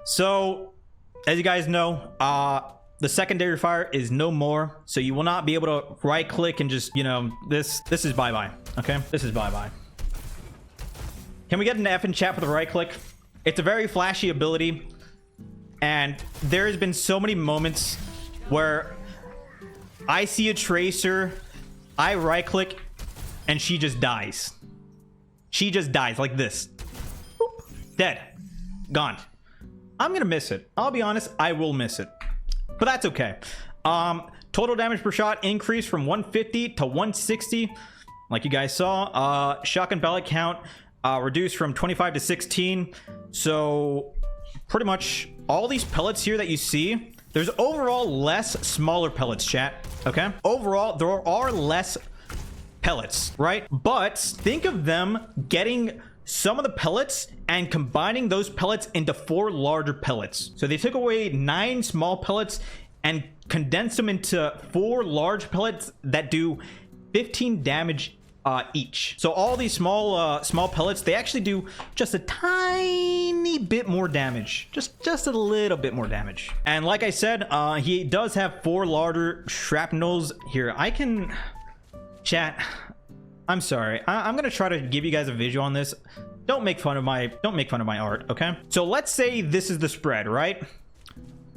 So, as you guys know, the secondary fire is no more. So you will not be able to right click and just, you know, this is bye-bye. Okay, this is bye-bye. Can we get an F in chat for the right click? It's a very flashy ability. And there has been so many moments where I see a tracer, I right click, and she just dies. She just dies like this. Boop. Dead. Gone. I'm gonna miss it. I'll be honest, I will miss it. But that's okay. Total damage per shot increased from 150 to 160. Like you guys saw. Shotgun pellet count reduced from 25 to 16. So pretty much all these pellets here that you see, there's overall less smaller pellets, chat. Okay? Overall, there are less pellets, right? But think of them getting some of the pellets and combining those pellets into 4 larger pellets. So they took away 9 small pellets and condensed them into 4 large pellets that do 15 damage each. So all these small pellets, they actually do just a tiny bit more damage, just a little bit more damage. And like I said, he does have 4 larger shrapnels here. I can chat. I'm sorry. I'm gonna try to give you guys a visual on this. Don't make fun of my art, okay? So let's say this is the spread, right?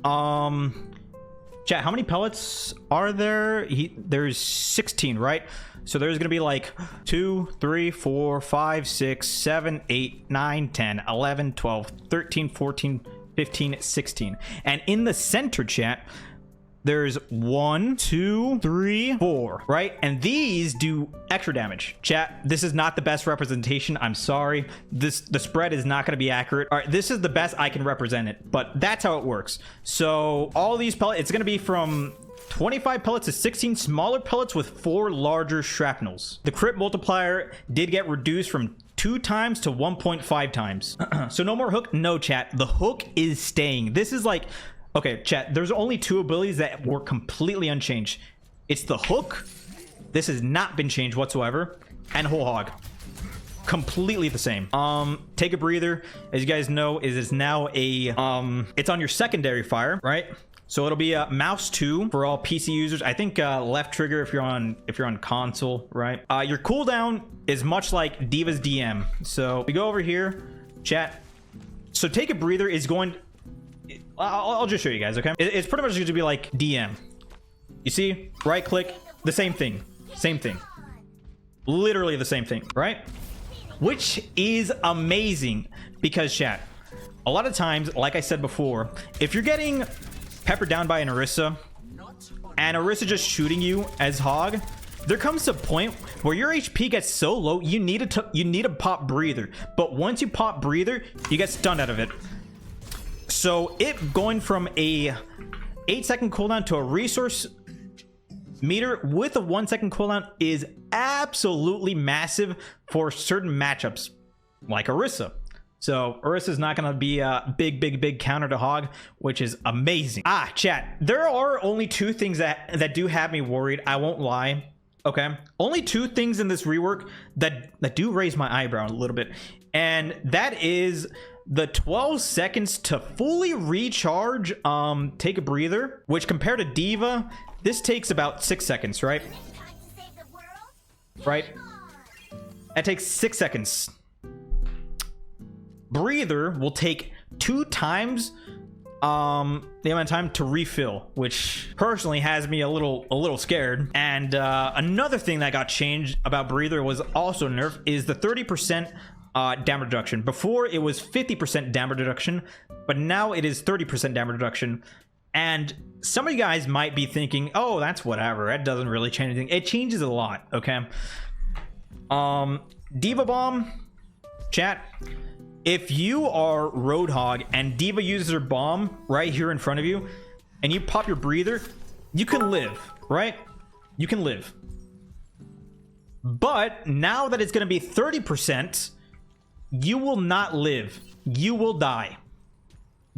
Chat, how many pellets are there? There's 16, right? So there's gonna be like 2, 3, 4, 5, 6, 7, 8, 9, 10, 11, 12, 13, 14, 15, 16. And in the center, chat, there's 1, 2, 3, 4, right? And these do extra damage. Chat, this is not the best representation. I'm sorry. The spread is not going to be accurate. All right, this is the best I can represent it, but that's how it works. So all these pellets, it's going to be from 25 pellets to 16 smaller pellets with 4 larger shrapnels. The crit multiplier did get reduced from 2 times to 1.5 times. So no more hook. No, chat. The hook is staying. This is like... Okay, chat, there's only 2 abilities that were completely unchanged. It's the hook. This has not been changed whatsoever. And whole hog. Completely the same. Take a breather. As you guys know, is now a it's on your secondary fire, right? So it'll be mouse 2 for all PC users. I think left trigger if you're on console, right? Your cooldown is much like Diva's DM. So we go over here, chat. So take a breather is going... I'll just show you guys, okay? It's pretty much going to be like DM. You see? Right click, the same thing. Same thing. Literally the same thing, right? Which is amazing because, chat, a lot of times, like I said before, if you're getting peppered down by an Orisa and Orisa just shooting you as Hog, there comes a point where your HP gets so low, you need to pop breather. But once you pop breather, you get stunned out of it. So it going from a 8-second cooldown to a resource meter with a 1-second cooldown is absolutely massive for certain matchups like Orisa. So Orisa is not going to be a big counter to Hog, which is amazing. Chat, there are only 2 things that do have me worried. I won't lie. Okay, only 2 things in this rework that do raise my eyebrow a little bit, and that is the 12 seconds to fully recharge take a breather, which compared to Diva, this takes about 6 seconds, right? Right? That takes 6 seconds. Breather will take 2 times the amount of time to refill, which personally has me a little scared. And another thing that got changed about breather was also nerfed is the 30% damage reduction. Before it was 50% damage reduction, but now it is 30% damage reduction. And some of you guys might be thinking, oh, that's whatever, that doesn't really change anything. It changes a lot. Okay, Diva Bomb, chat, if you are Roadhog and Diva uses her bomb right here in front of you and you pop your breather, you can live, right? You can live. But now that it's going to be 30%, you will not live. You will die.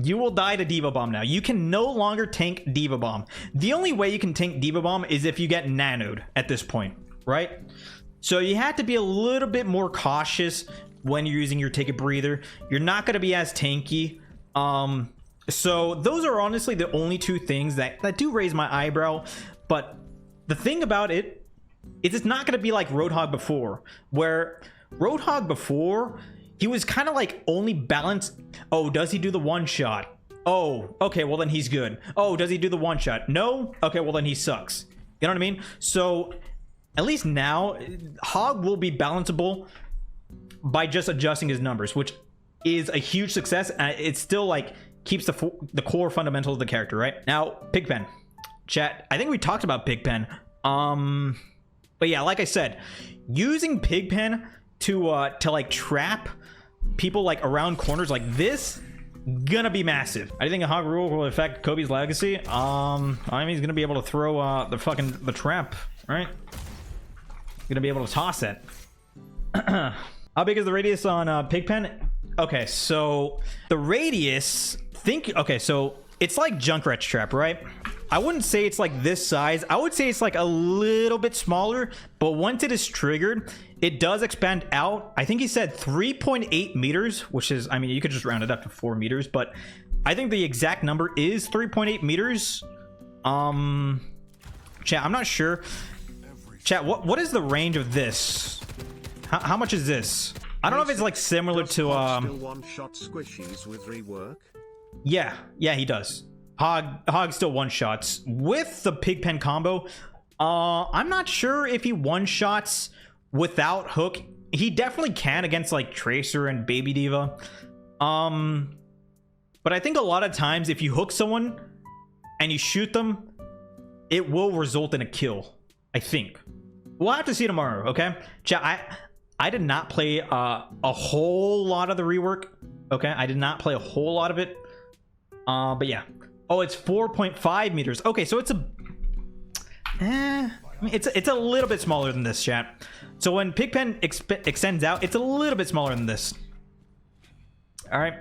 You will die to Diva Bomb now. You can no longer tank Diva Bomb. The only way you can tank Diva Bomb is if you get nanoed at this point, right? So you have to be a little bit more cautious when you're using your take a breather. You're not going to be as tanky. So those are honestly the only two things that do raise my eyebrow. But the thing about it is it's not going to be like Roadhog before, where Roadhog before, he was kind of like only balanced. Oh, does he do the one shot? Oh, okay, well then he's good. Oh, does he do the one shot? No? Okay, well then he sucks. You know what I mean? So at least now, Hog will be balanceable by just adjusting his numbers, which is a huge success. It still like keeps the core fundamentals of the character, right? Now, Pigpen. Chat, I think we talked about Pigpen. But yeah, like I said, using Pigpen to like trap people like around corners like this, gonna be massive. I think a Hog rule will affect Kobe's legacy. I mean, he's gonna be able to throw the trap, right? Gonna be able to toss it. How big is the radius on Pigpen? Okay, so the radius, okay, so it's like Junkrat's trap, right? I wouldn't say it's like this size. I would say it's like a little bit smaller, but once it is triggered, it does expand out. I think he said 3.8 meters, which is, I mean, you could just round it up to 4 meters, but I think the exact number is 3.8 meters. Chat, I'm not sure. Chat, what is the range of this? How much is this? I don't know if it's like similar to still one-shot squishies with Rework. Yeah, he does. Hog still one-shots with the Pigpen combo. I'm not sure if he one-shots without hook. He definitely can against like Tracer and Baby Diva. But I think a lot of times if you hook someone and you shoot them, it will result in a kill. I think we'll have to see tomorrow. Okay, chat. I did not play a whole lot of the rework. Okay, I did not play a whole lot of it. But yeah. Oh, it's 4.5 meters. Okay, so it's it's a little bit smaller than this, chat. So when Pigpen extends out, it's a little bit smaller than this. All right.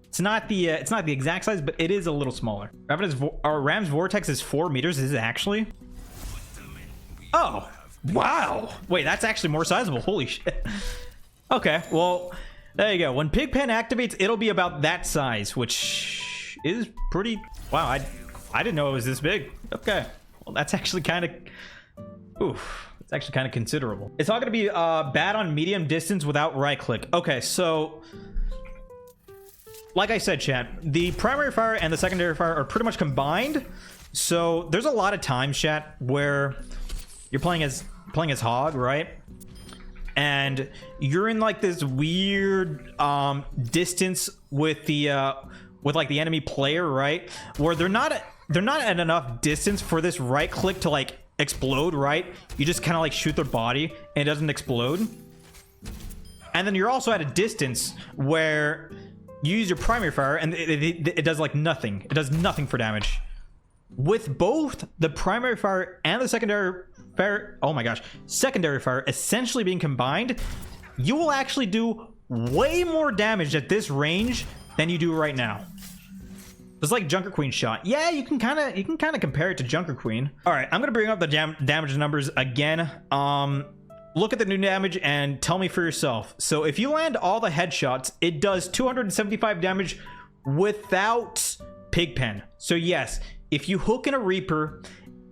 It's not the exact size, but it is a little smaller. Ram's Vortex is 4 meters. Is it actually? Oh, wow. Wait, that's actually more sizable. Holy shit. Okay, well, there you go. When Pigpen activates, it'll be about that size, which is pretty... Wow, I didn't know it was this big. Okay, well, that's actually kind of... Oof, it's actually kind of considerable. It's not going to be bad on medium distance without right click. Okay, so... Like I said, chat, the primary fire and the secondary fire are pretty much combined. So there's a lot of times, chat, where you're playing as Hog, right? And you're in like this weird distance with the like the enemy player, right? Where they're not at enough distance for this right click to like explode, right? You just kind of like shoot their body and it doesn't explode. And then you're also at a distance where you use your primary fire and it does like nothing. It does nothing for damage. With both the primary fire and the secondary fire, oh my gosh, secondary fire essentially being combined, you will actually do way more damage at this range than you do right now. It's like Junker Queen shot. Yeah, you can kind of compare it to Junker Queen. All right, I'm gonna bring up the damage numbers again. Look at the new damage and tell me for yourself. So if you land all the headshots, it does 275 damage without Pigpen. So yes, if you hook in a Reaper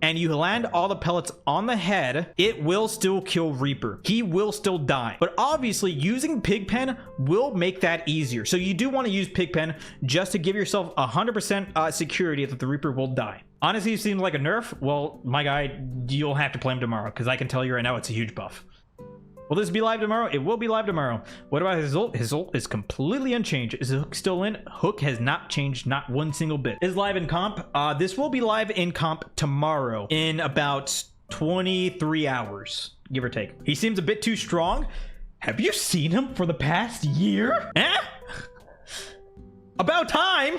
and you land all the pellets on the head, it will still kill Reaper. He will still die. But obviously using Pigpen will make that easier. So you do want to use Pigpen just to give yourself 100% security that the Reaper will die. Honestly, it seems like a nerf. Well, my guy, you'll have to play him tomorrow because I can tell you right now it's a huge buff. Will this be live tomorrow? It will be live tomorrow. What about his ult? His ult is completely unchanged. Is Hook still in? Hook has not changed, not one single bit. Is live in comp? This will be live in comp tomorrow in about 23 hours, give or take. He seems a bit too strong. Have you seen him for the past year? Eh? About time!